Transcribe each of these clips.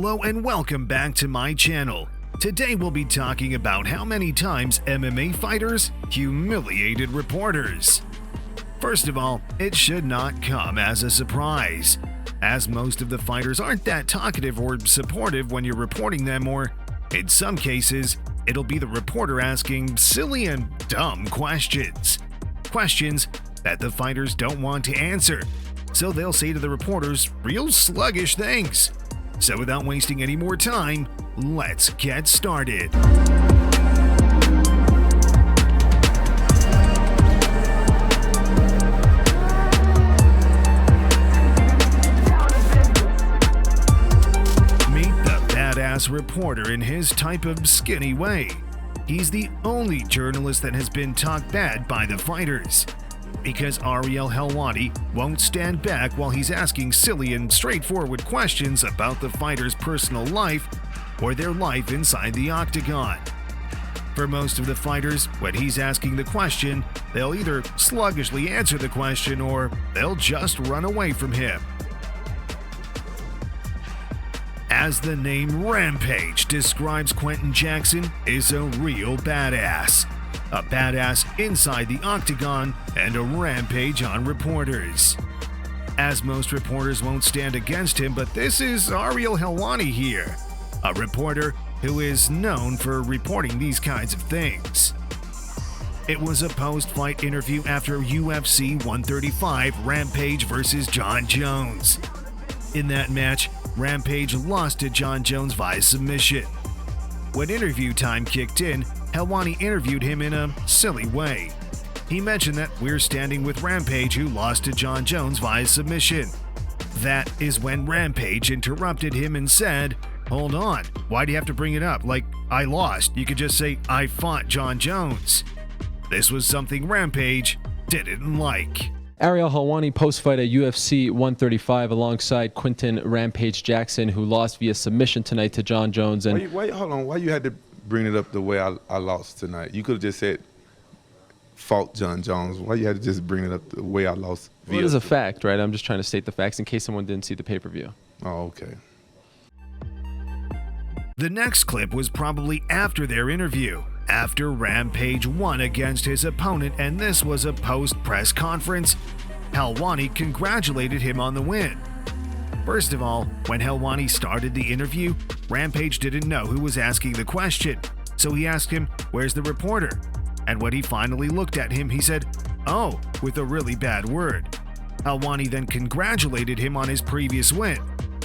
Hello and welcome back to my channel. Today we'll be talking about how many times MMA fighters humiliated reporters. First of all, it should not come as a surprise, as most of the fighters aren't that talkative or supportive when you're reporting them, or in some cases, it'll be the reporter asking silly and dumb questions. Questions that the fighters don't want to answer, so they'll say to the reporters real sluggish things. So without wasting any more time, let's get started. Meet the badass reporter in his type of skinny way. He's the only journalist that has been talked bad by the fighters, because Ariel Halwani won't stand back while he's asking silly and straightforward questions about the fighter's personal life or their life inside the octagon. For most of the fighters, when he's asking the question, they'll either sluggishly answer the question or they'll just run away from him. As the name Rampage describes, Quentin Jackson is a real badass. A badass inside the octagon and a rampage on reporters. As most reporters won't stand against him, but this is Ariel Halwani here, a reporter who is known for reporting these kinds of things. It was a post-fight interview after UFC 135 Rampage versus Jon Jones. In that match, Rampage lost to Jon Jones via submission. When interview time kicked in, Helwani interviewed him in a silly way. He mentioned that we're standing with Rampage, who lost to Jon Jones via submission. That is when Rampage interrupted him and said, "Hold on, why do you have to bring it up? Like, I lost. You could just say, I fought Jon Jones." This was something Rampage didn't like. Ariel Halwani post-fight at UFC 135 alongside Quentin Rampage Jackson, who lost via submission tonight to Jon Jones. And hold on, why you had to bring it up the way I lost tonight? You could have just said, fought Jon Jones. Why you had to just bring it up the way I lost? Well, it is a fact, right? I'm just trying to state the facts in case someone didn't see the pay-per-view. Oh, okay. The next clip was probably after their interview, after Rampage won against his opponent, and this was a post-press conference. Helwani congratulated him on the win. First of all, when Helwani started the interview, Rampage didn't know who was asking the question, so he asked him, "Where's the reporter?" And when he finally looked at him, he said, "Oh," with a really bad word. Helwani then congratulated him on his previous win.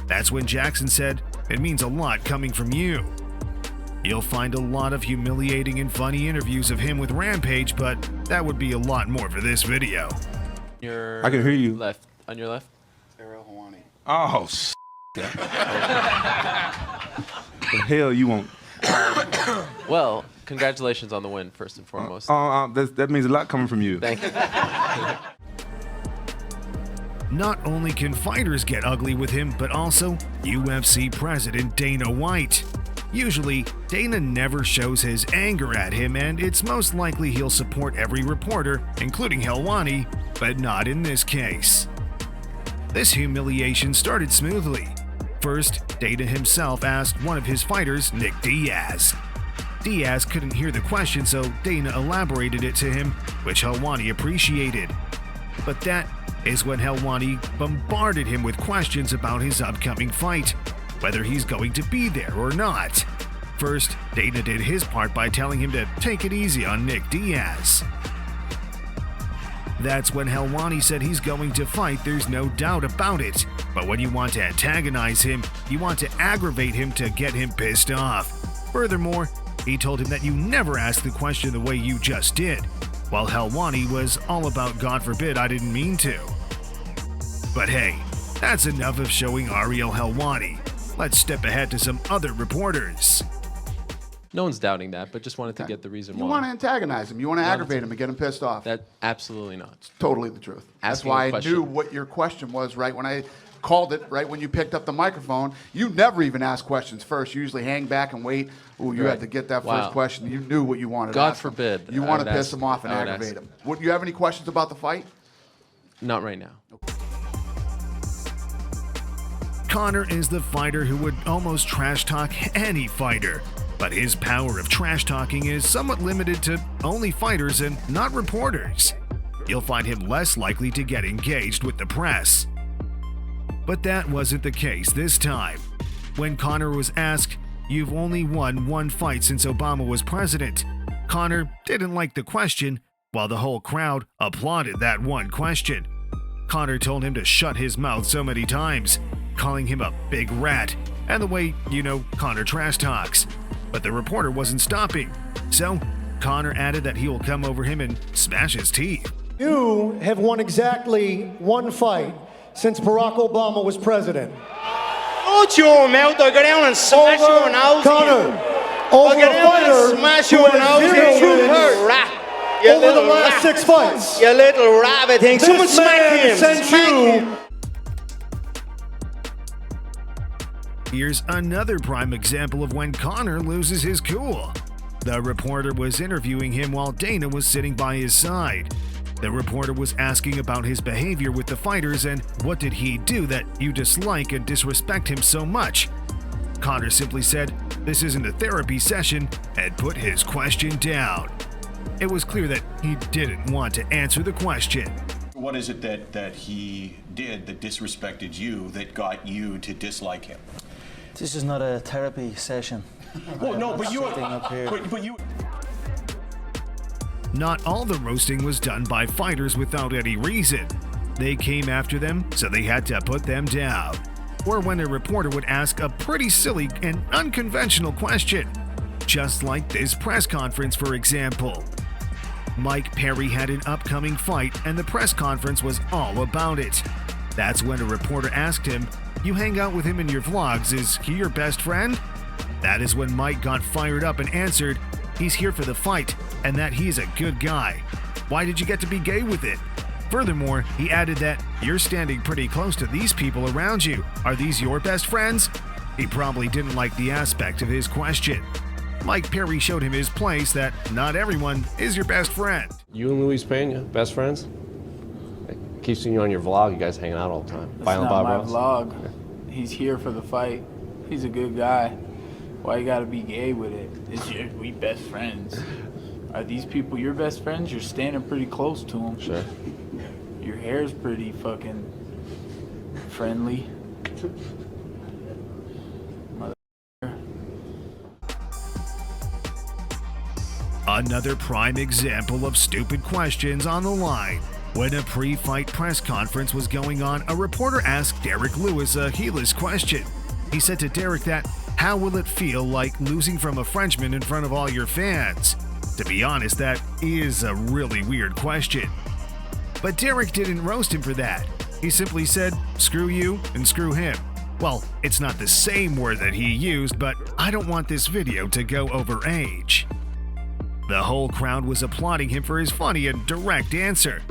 That's when Jackson said, "It means a lot coming from you." You'll find a lot of humiliating and funny interviews of him with Rampage, but that would be a lot more for this video. I can hear you. Left. On your left? Ariel Halwani. Oh, the hell you want? Well, congratulations on the win, first and foremost. That means a lot coming from you. Thank you. Not only can fighters get ugly with him, but also UFC President Dana White. Usually, Dana never shows his anger at him, and it's most likely he'll support every reporter, including Helwani, but not in this case. This humiliation started smoothly. First, Dana himself asked one of his fighters, Nick Diaz. Diaz couldn't hear the question, so Dana elaborated it to him, which Helwani appreciated. But that is when Helwani bombarded him with questions about his upcoming fight, whether he's going to be there or not. First, Dana did his part by telling him to take it easy on Nick Diaz. That's when Helwani said he's going to fight, there's no doubt about it. But when you want to antagonize him, you want to aggravate him to get him pissed off. Furthermore, he told him that you never asked the question the way you just did, while Helwani was all about "God forbid I didn't mean to." But hey, that's enough of showing Ariel Halwani. Let's step ahead to some other reporters. No one's doubting that, but just wanted to get the reason why. You want to antagonize him. You want to aggravate him and get him pissed off. That absolutely not. It's totally the truth. That's Asking why a I question. knew what your question was right when I called it, right when you picked up the microphone. You never even ask questions first. You usually hang back and wait. Ooh, you Right. had to get that Wow. first question. You knew what you wanted to God ask him. forbid You I want to would piss ask- him off and I would aggravate ask. him. Would you have any questions about the fight? Not right now. Conor is the fighter who would almost trash talk any fighter, but his power of trash talking is somewhat limited to only fighters and not reporters. You'll find him less likely to get engaged with the press. But that wasn't the case this time. When Conor was asked, "You've only won one fight since Obama was president," Conor didn't like the question, while the whole crowd applauded that one question. Conor told him to shut his mouth so many times, calling him a big rat, and the way, Conor trash talks. But the reporter wasn't stopping, so Conor added that he will come over him and smash his teeth. You have won exactly one fight since Barack Obama was president. Shut your mouth, I'll go down and smash your nose. Conor, over a fighter smash your nose, you little rat. You over the little last rat. 6 fights. You little rabbit thing. Someone This smack man him. sent Smack you. him. Here's another prime example of when Conor loses his cool. The reporter was interviewing him while Dana was sitting by his side. The reporter was asking about his behavior with the fighters and what did he do that you dislike and disrespect him so much. Conor simply said, "This isn't a therapy session," and put his question down. It was clear that he didn't want to answer the question. What is it that he did that disrespected you that got you to dislike him? This is not a therapy session. Well, no, but you. Sitting up here. But you. Not all the roasting was done by fighters without any reason. They came after them, so they had to put them down. Or when a reporter would ask a pretty silly and unconventional question. Just like this press conference, for example. Mike Perry had an upcoming fight, and the press conference was all about it. That's when a reporter asked him, "You hang out with him in your vlogs, is he your best friend?" That is when Mike got fired up and answered, "He's here for the fight, and that he's a good guy. Why did you get to be gay with it?" Furthermore, he added that, "You're standing pretty close to these people around you. Are these your best friends?" He probably didn't like the aspect of his question. Mike Perry showed him his place that not everyone is your best friend. You and Luis Pena, best friends? I keep seeing you on your vlog, you guys hanging out all the time. That's Violent not Bob my Ross? vlog. He's here for the fight. He's a good guy. Why you gotta be gay with it? We best friends. Are these people your best friends? You're standing pretty close to them. Sure. Your hair's pretty fucking friendly. Another prime example of stupid questions on the line. When a pre-fight press conference was going on, a reporter asked Derrick Lewis a heeless question. He said to Derrick that, "How will it feel like losing from a Frenchman in front of all your fans?" To be honest, that is a really weird question. But Derrick didn't roast him for that. He simply said, "Screw you and screw him." Well, it's not the same word that he used, but I don't want this video to go over age. The whole crowd was applauding him for his funny and direct answer.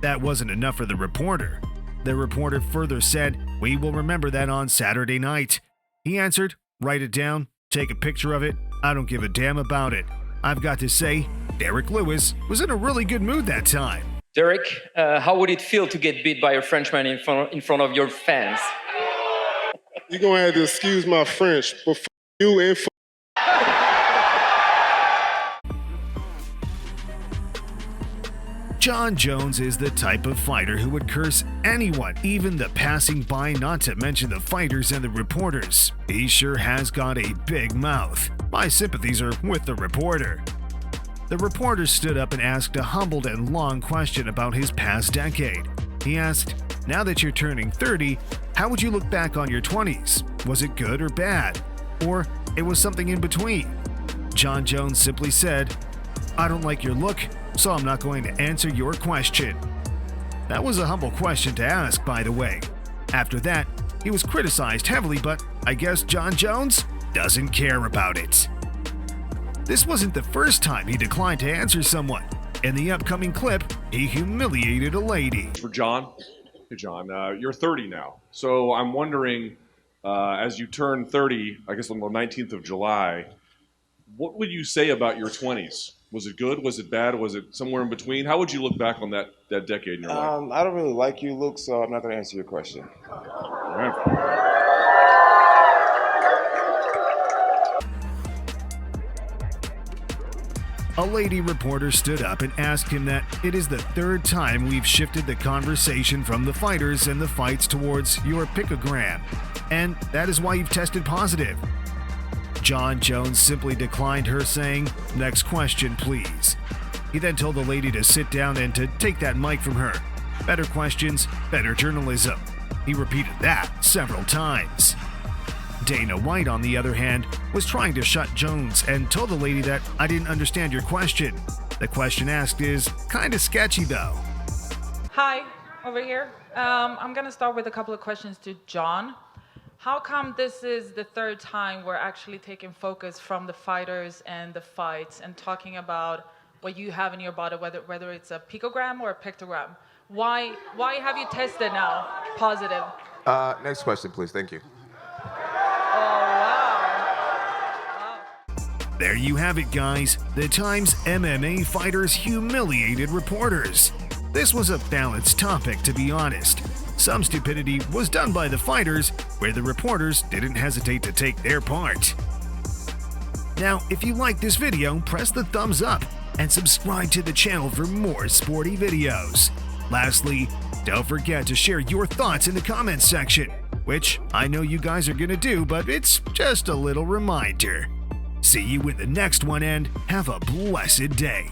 That wasn't enough for the reporter. The reporter further said, "We will remember that on Saturday night." He answered, "Write it down, take a picture of it, I don't give a damn about it." I've got to say, Derrick Lewis was in a really good mood that time. Derrick, how would it feel to get beat by a Frenchman in front of your fans? You're going to have to excuse my French, but you and Jon Jones is the type of fighter who would curse anyone, even the passing by, not to mention the fighters and the reporters. He sure has got a big mouth. My sympathies are with the reporter. The reporter stood up and asked a humbled and long question about his past decade. He asked, "Now that you're turning 30, how would you look back on your 20s? Was it good or bad? Or it was something in between?" Jon Jones simply said, "I don't like your look, so I'm not going to answer your question." That was a humble question to ask, by the way. After that, he was criticized heavily, but I guess Jon Jones doesn't care about it. This wasn't the first time he declined to answer someone. In the upcoming clip, he humiliated a lady. For Jon, hey Jon, you're 30 now, so I'm wondering, as you turn 30, I guess on the 19th of July, what would you say about your 20s? Was it good? Was it bad? Was it somewhere in between? How would you look back on that decade in your life? I don't really like you, Luke, so I'm not going to answer your question. All right. A lady reporter stood up and asked him that it is the third time we've shifted the conversation from the fighters and the fights towards your picogram, and that is why you've tested positive. Jon Jones simply declined her, saying, "Next question, please." He then told the lady to sit down and to take that mic from her. Better questions, better journalism. He repeated that several times. Dana White, on the other hand, was trying to shut Jones and told the lady that, "I didn't understand your question. The question asked is kinda sketchy though." Hi, over here. I'm gonna start with a couple of questions to Jon. How come this is the third time we're actually taking focus from the fighters and the fights and talking about what you have in your body, whether it's a picogram or a pictogram? Why have you tested now positive? Next question, please. Thank you. There you have it, guys. The Times MMA Fighters humiliated reporters. This was a balanced topic, to be honest. Some stupidity was done by the fighters, where the reporters didn't hesitate to take their part. Now, if you like this video, press the thumbs up and subscribe to the channel for more sporty videos. Lastly, don't forget to share your thoughts in the comments section, which I know you guys are gonna do, but it's just a little reminder. See you in the next one and have a blessed day.